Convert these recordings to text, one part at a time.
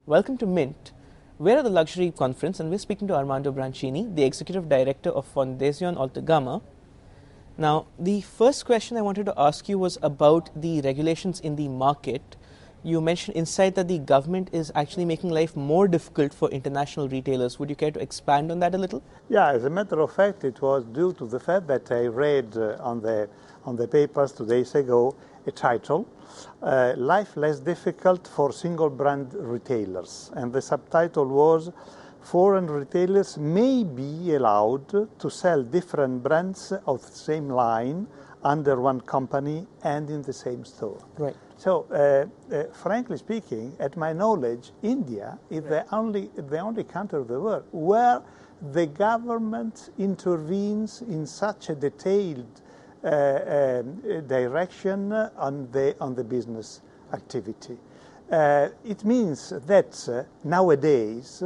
Welcome to Mint. We're at the Luxury Conference and we're speaking to Armando Branchini, the Executive Director of Fondazione Altagama. Now, the first question I wanted to ask you was about the regulations in the market. You mentioned inside that the government is actually making life more difficult for international retailers. Would you care to expand on that a little? Yeah, as a matter of fact, it was due to the fact that I read on the papers 2 days ago a title, Life Less Difficult for Single Brand Retailers. And the subtitle was, Foreign retailers may be allowed to sell different brands of the same line under one company and in the same store. Right. So, frankly speaking, at my knowledge, India is the only country of the world where the government intervenes in such a detailed direction on the business activity. It means that nowadays,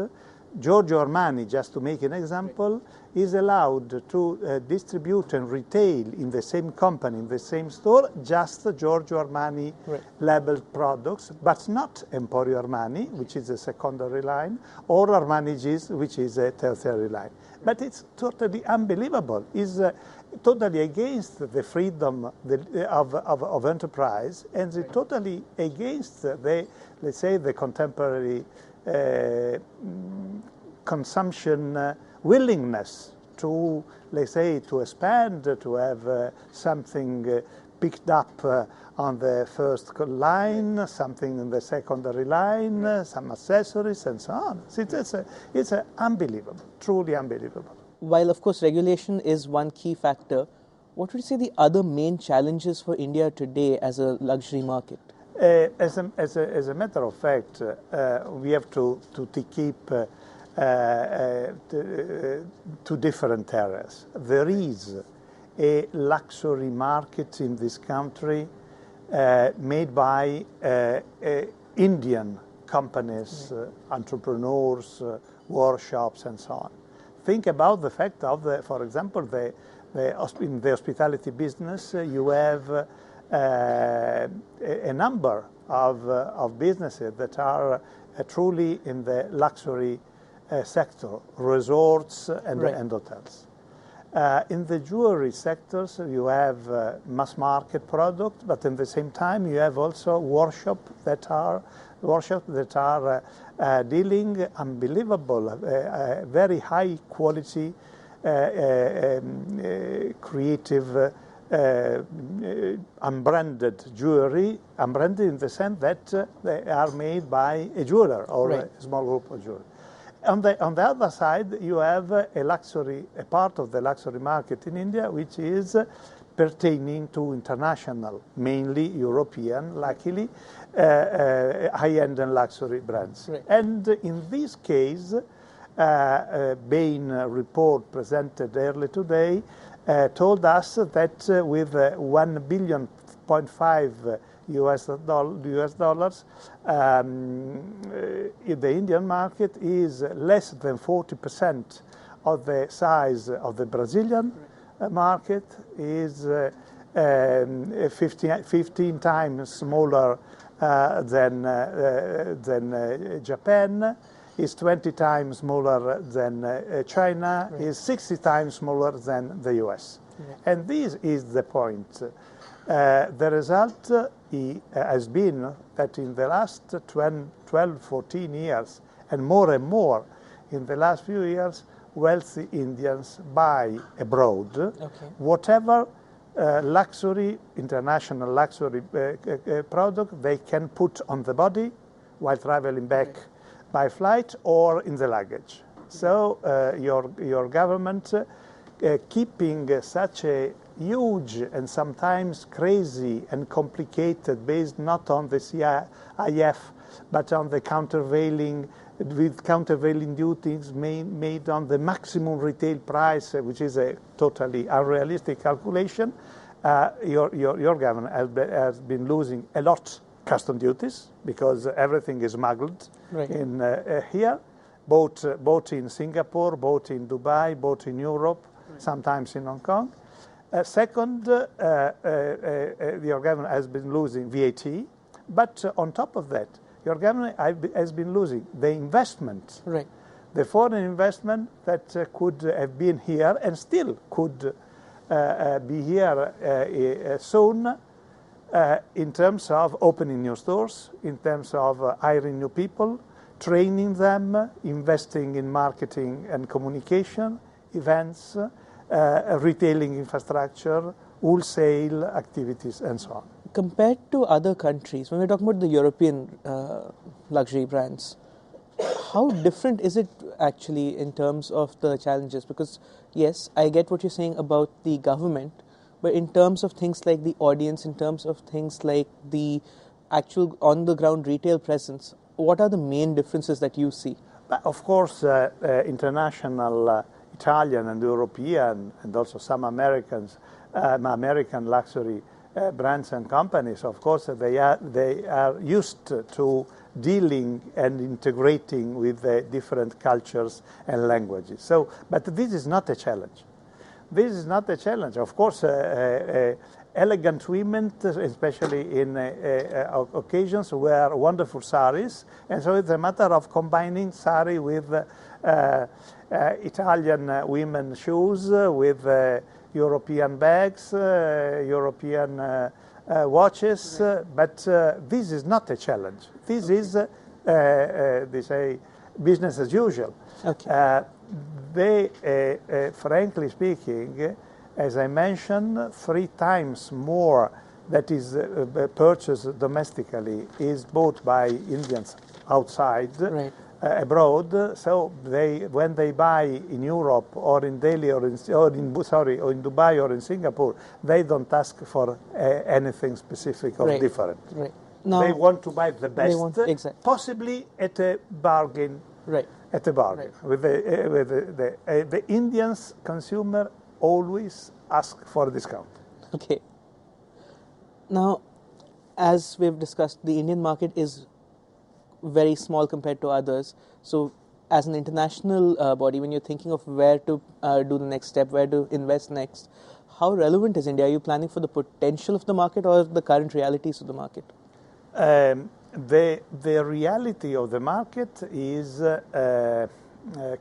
Giorgio Armani, just to make an example, is allowed to distribute and retail in the same company, in the same store, just Giorgio Armani labeled products, but not Emporio Armani, which is a secondary line, or Armani Gis, which is a tertiary line. But it's totally unbelievable. It's totally against the freedom of enterprise, and it's totally against let's say, the contemporary consumption willingness to, let's say, to expand, to have something picked up on the first line, something in the secondary line, some accessories and so on. So it's unbelievable, truly unbelievable. While, of course, regulation is one key factor, what would you say the other main challenges for India today as a luxury market? As a matter of fact, we have to keep two different areas. There is a luxury market in this country made by Indian companies, entrepreneurs, workshops, and so on. Think about the fact of, for example, in the hospitality business, you have a number of businesses that are truly in the luxury sector, resorts and hotels. In the jewelry sectors, you have mass market products, but at the same time, you have also workshops that are dealing unbelievable, very high quality, creative, unbranded jewelry, unbranded in the sense that they are made by a jeweler or a small group of jewelers. On the other side, you have a part of the luxury market in India, which is pertaining to international, mainly European, luckily, high-end and luxury brands. Right. And in this case, Bain report presented early today told us that with 1.5 billion US dollars, the Indian market is less than 40% of the size of the Brazilian market, is 15 times smaller than Japan, is 20 times smaller than China, is 60 times smaller than the US. And this is the point. The result has been that in the last 12, 14 years, and more in the last few years, wealthy Indians buy abroad whatever international luxury product they can put on the body while traveling back by flight or in the luggage. So your government keeping such a huge and sometimes crazy and complicated, based not on the CIF, but on the countervailing duties made on the maximum retail price, which is a totally unrealistic calculation. Your government has been losing a lot custom duties because everything is smuggled in here, both in Singapore, both in Dubai, both in Europe, sometimes in Hong Kong. Second, your government has been losing VAT, but on top of that, your government has been losing the investment, Right. the foreign investment that could have been here and still could be here soon, in terms of opening new stores, in terms of hiring new people, training them, investing in marketing and communication, events, retailing infrastructure, wholesale activities, and so on. Compared to other countries, when we're talking about the European luxury brands, how different is it actually in terms of the challenges? Because yes, I get what you're saying about the government, but in terms of things like the audience, in terms of things like the actual on-the-ground retail presence, what are the main differences that you see? Of course, international Italian and European, and also some American luxury brands and companies, of course, they are used to dealing and integrating with different cultures and languages. So, but this is not a challenge. This is not a challenge. Of course, elegant women, especially in occasions, wear wonderful saris, and so it's a matter of combining sari with Italian women shoes, with European bags, European watches, but this is not a challenge. This is, they say, business as usual. Okay. Frankly speaking, as I mentioned, 3 times more that is purchased domestically is bought by Indians outside, Right. Abroad. So when they buy in Europe or in Delhi or in Dubai or in Singapore, they don't ask for anything specific or Right. different. Right. Now, They want to buy the best, exactly. possibly at a bargain. Right. At a bargain. Right. With the Indians consumer always ask for a discount. Okay. Now, as we've discussed, the Indian market is very small compared to others. So, as an international body, when you're thinking of where to do the next step, where to invest next, how relevant is India? Are you planning for the potential of the market or the current realities of the market? The reality of the market is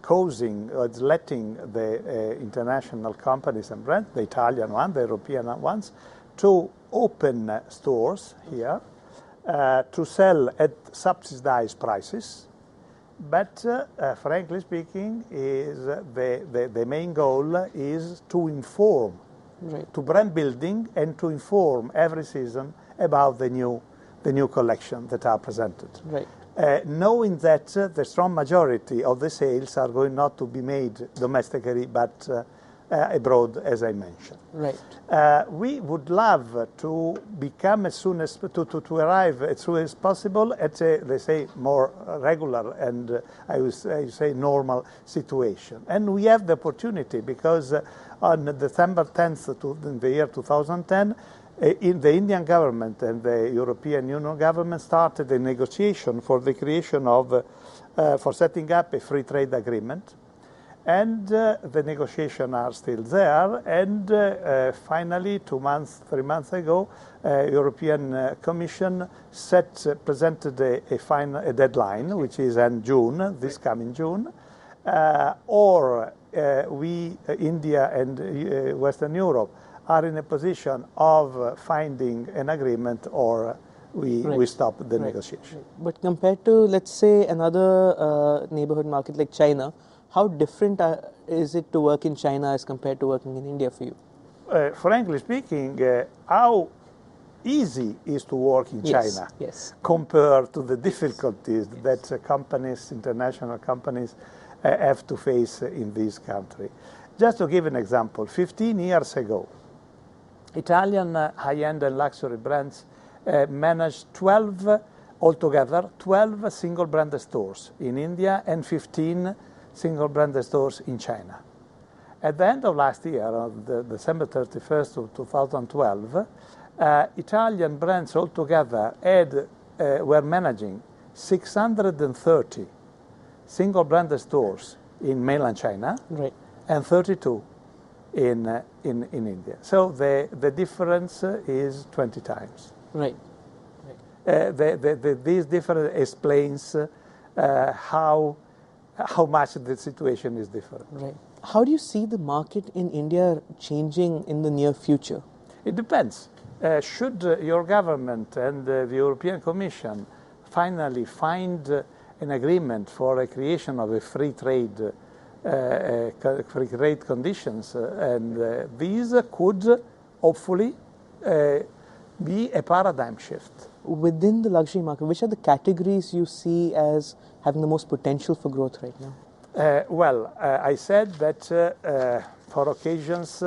causing, or it's letting the international companies and brands, the Italian one, the European ones, to open stores here, to sell at subsidized prices. But frankly speaking, is the main goal is to inform, Right. to brand building, and to inform every season about the new collection that are presented. Right. Knowing that the strong majority of the sales are going not to be made domestically but abroad, as I mentioned. Right. We would love to become as soon as to arrive as soon as possible at a, let's say, more regular and I would say normal situation. And we have the opportunity because on December 10th in the year 2010, in the Indian government and the European Union government started a negotiation for the creation of, for setting up a free trade agreement. And the negotiations are still there. And finally, 3 months ago, European Commission presented a deadline, which is in June, this coming June, or we, India and Western Europe, are in a position of finding an agreement, or we stop the negotiation. Right. But compared to, let's say, another neighborhood market like China, how different is it to work in China as compared to working in India for you? Frankly speaking, how easy is to work in China compared to the difficulties that companies, international companies, have to face in this country. Just to give an example, 15 years ago, Italian high-end and luxury brands managed 12 single-branded stores in India and 15 single-branded stores in China. At the end of last year, on December 31st of 2012, Italian brands altogether were managing 630 single-branded stores in mainland China, and 32 in India. So the difference is 20 times. Right. This difference explains how much the situation is different. Right. How do you see the market in India changing in the near future? It depends. Should your government and the European Commission finally find an agreement for a creation of a free trade conditions, and these could hopefully be a paradigm shift. Within the luxury market, which are the categories you see as having the most potential for growth right now? I said that for occasions,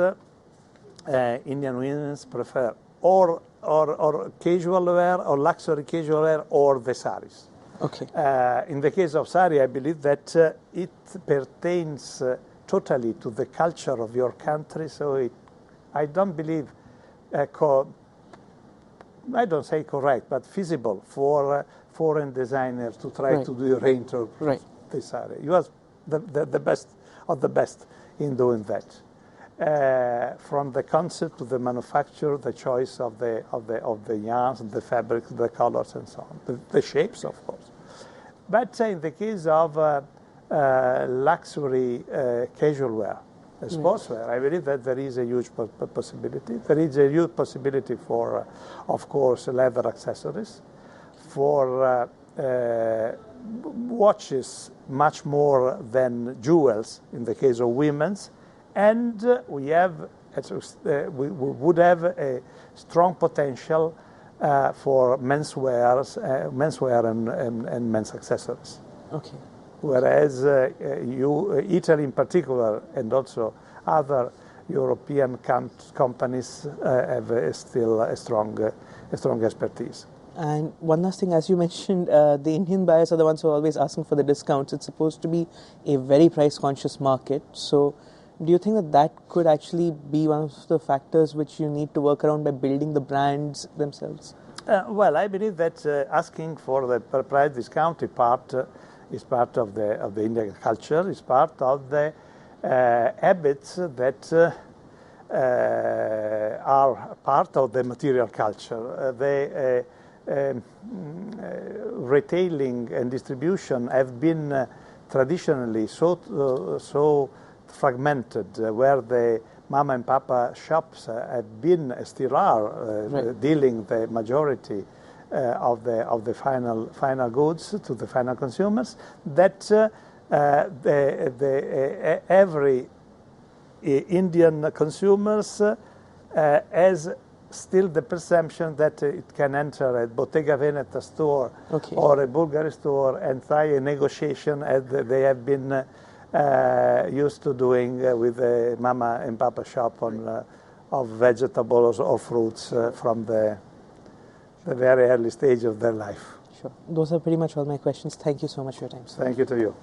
Indian women prefer or casual wear or luxury casual wear or the saris. Okay. In the case of sari, I believe that it pertains totally to the culture of your country. So I don't believe, I don't say correct, but feasible for foreign designers to try to do a range of the sari. You are the best of the best in doing that. From the concept to the manufacture, the choice of the yarns, the fabrics, the colors, and so on, the shapes, of course. But in the case of luxury casual wear, sportswear, I believe that there is a huge possibility. There is a huge possibility for, of course, leather accessories, for watches much more than jewels in the case of women's. And we would have a strong potential for menswear and men's accessories. Okay. Whereas Italy in particular, and also other European companies have still a strong expertise. And one last thing, as you mentioned, the Indian buyers are the ones who are always asking for the discounts. It's supposed to be a very price-conscious market. So do you think that could actually be one of the factors which you need to work around by building the brands themselves? I believe that asking for the price discount is part of the Indian culture, is part of the habits that are part of the material culture. The retailing and distribution have been traditionally so fragmented, where the mama and papa shops have been, still are, dealing the majority of the final goods to the final consumers, that every Indian consumers has still the perception that it can enter a Bottega Veneta store or a Bulgari store and try a negotiation as they have been used to doing with the mama and papa shop of vegetables or fruits from the very early stage of their life. Sure. Those are pretty much all my questions. Thank you so much for your time, sir. Thank you to you.